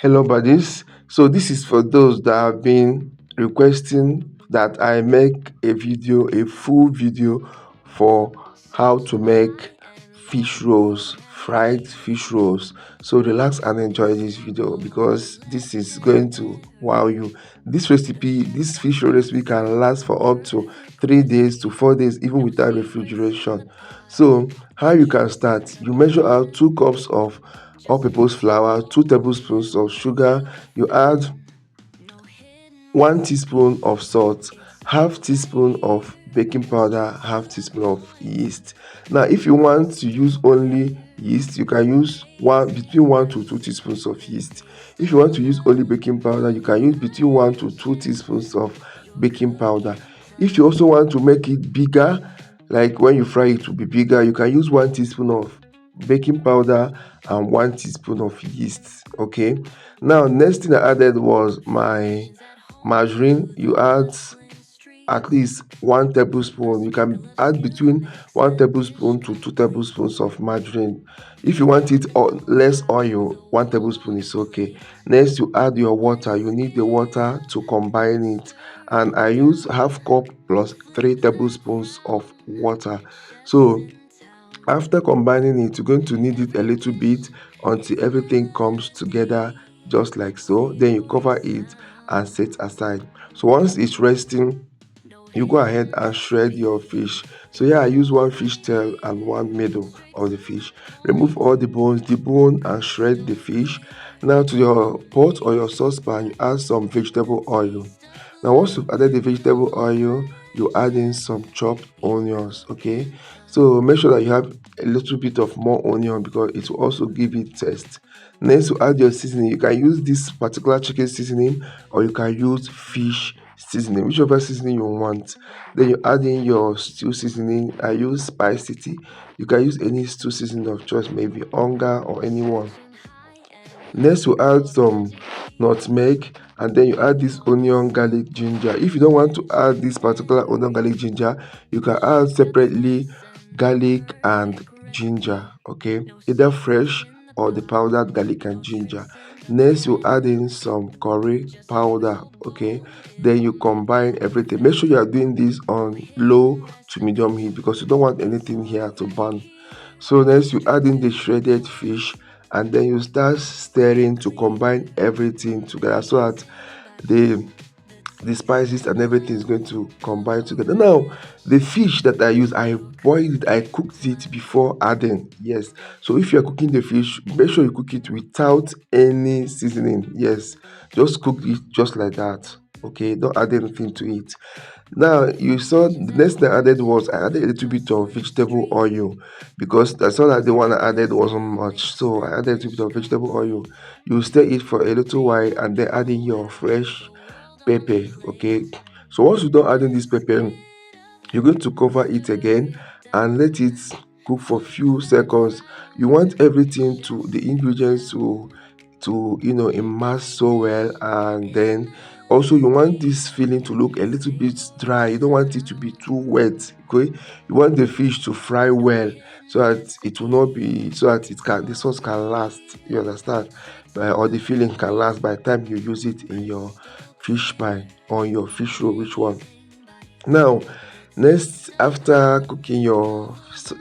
Hello, buddies. So, this is for those that have been requesting that I make a full video for how to make fish rolls, fried fish rolls. So, relax and enjoy this video because this is going to wow you. This fish roll recipe can last for up to 3 days to 4 days, even without refrigeration. So, how you can start? You measure out 2 cups of all-purpose flour, 2 tablespoons of sugar. You add 1 teaspoon of salt, half teaspoon of baking powder, half teaspoon of yeast. Now, if you want to use only yeast, you can use between 1 to 2 teaspoons of yeast. If you want to use only baking powder, you can use between 1 to 2 teaspoons of baking powder. If you also want to make it bigger, like when you fry it to be bigger, you can use 1 teaspoon of baking powder and 1 teaspoon of yeast. Okay, now next thing I added was my margarine. You add at least 1 tablespoon. You can add between 1 tablespoon to 2 tablespoons of margarine. If you want it less oil, 1 tablespoon is okay. Next, you add your water. You need the water to combine it, and I use half cup plus 3 tablespoons of water. So after combining it, you're going to knead it a little bit until everything comes together just like so. Then you cover it and set aside. So once it's resting, you go ahead and shred your fish. So here I use one fish tail and one middle of the fish. Remove all the bones, debone and shred the fish. Now to your pot or your saucepan, you add some vegetable oil. Now once you've added the vegetable oil, you add in some chopped onions. Okay, so make sure that you have a little bit of more onion because it will also give it taste. Next, you add your seasoning. You can use this particular chicken seasoning or you can use fish seasoning, whichever seasoning you want. Then you add in your stew seasoning. I use Spicy. You can use any stew seasoning of choice, maybe onga or anyone. Next, you add some nutmeg and then you add this onion, garlic, ginger. If you don't want to add this particular onion, garlic, ginger, you can add separately garlic and ginger, okay? Either fresh or the powdered garlic and ginger. Next, you add in some curry powder, okay? Then you combine everything. Make sure you are doing this on low to medium heat because you don't want anything here to burn. So next you add in the shredded fish and then you start stirring to combine everything together so that the the spices and everything is going to combine together. Now, the fish that I use, I boiled it, I cooked it before adding. Yes. So if you're cooking the fish, make sure you cook it without any seasoning. Yes. Just cook it just like that. Okay, don't add anything to it. Now you saw the next thing I added was I added a little bit of vegetable oil because I saw that the one I added wasn't much. So I added a little bit of vegetable oil. You stir it for a little while and then add in your fresh pepper. Okay, so once you don't add in this pepper, you're going to cover it again and let it cook for few seconds. You want everything to the ingredients to immerse so well, and then also you want this filling to look a little bit dry. You don't want it to be too wet. Okay, you want the fish to fry well so that it will not be so that it can the sauce can last. You understand? Or the filling can last by the time you use it in your fish pie or your fish roll, which one. Now, next, after cooking your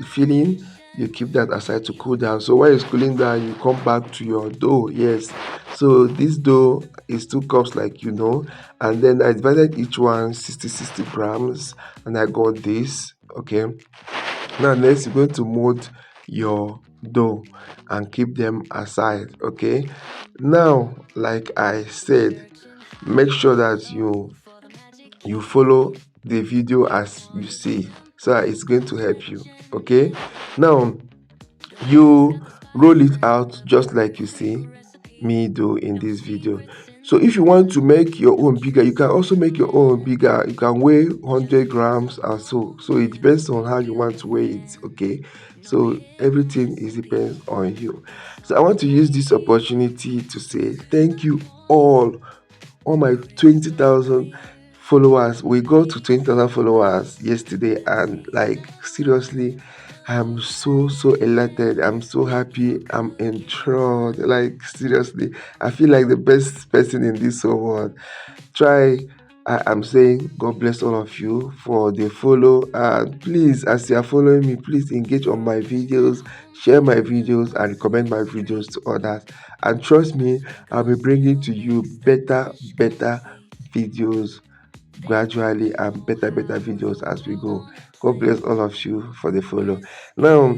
filling, you keep that aside to cool down. So while it's cooling down, you come back to your dough. Yes. So this dough is 2 cups, like and then I divided each one 60 grams, and I got this. Okay. Now next, you're going to mold your dough and keep them aside. Okay. Now, like I said, make sure that you follow the video as you see so that it's going to help you. Okay, now you roll it out just like you see me do in this video. So if you want to make your own bigger, you can also make your own bigger. You can weigh 100 grams or so it depends on how you want to weigh it. Okay, so everything is depends on you. So I want to use this opportunity to say thank you all my 20,000 followers. We got to 20,000 followers yesterday, and like seriously, I'm so elated. I'm so happy. I'm enthralled. Like seriously, I feel like the best person in this whole world. Try. I'm saying God bless all of you for the follow. And please, as you are following me, please engage on my videos, share my videos, and recommend my videos to others. And trust me, I'll be bringing to you better videos gradually, and better videos as we go. God bless all of you for the follow. Now,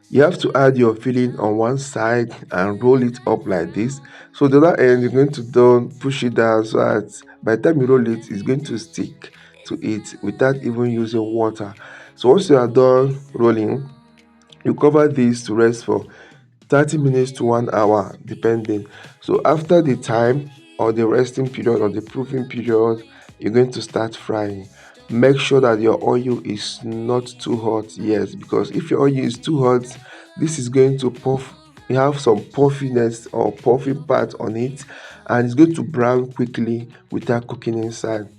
you have to add your filling on one side and roll it up like this. So the other end, you're going to don't push it down so that by the time you roll it, it's going to stick to it without even using water. So once you are done rolling, you cover this to rest for 30 minutes to 1 hour depending. So after the time or the resting period or the proofing period, you're going to start frying. Make sure that your oil is not too hot, yes, because if your oil is too hot, this is going to puff. You have some puffiness or puffy part on it, and it's going to brown quickly without cooking inside.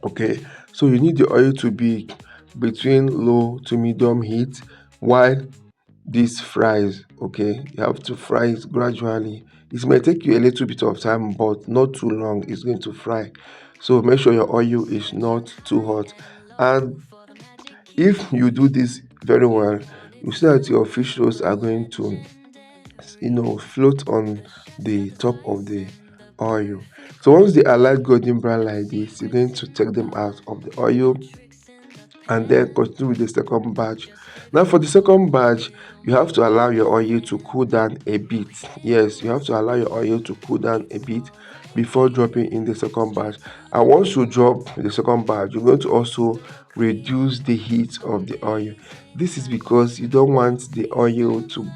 Okay, so you need the oil to be between low to medium heat while this fries. Okay, you have to fry it gradually. It may take you a little bit of time, but not too long. It's going to fry, so make sure your oil is not too hot. And if you do this very well, you see that your fish rolls are going to float on the top of the oil. So once they are light golden brown like this, you're going to take them out of the oil and then continue with the second batch. Now for the second batch, you have to allow your oil to cool down a bit. Yes, you have to allow your oil to cool down a bit before dropping in the second batch. And once you drop the second batch, you're going to also reduce the heat of the oil. This is because you don't want the oil to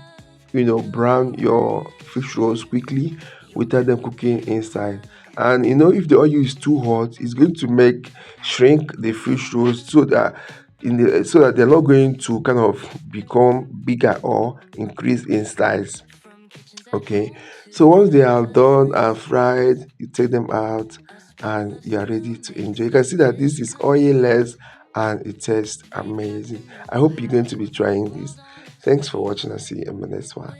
brown your fish rolls quickly without them cooking inside. And if the oil is too hot, it's going to make shrink the fish rolls so that they're not going to kind of become bigger or increase in size. Okay, so once they are done and fried, you take them out and you are ready to enjoy. You can see that this is oilless and it tastes amazing. I hope you're going to be trying this. Thanks for watching and see you in the next one.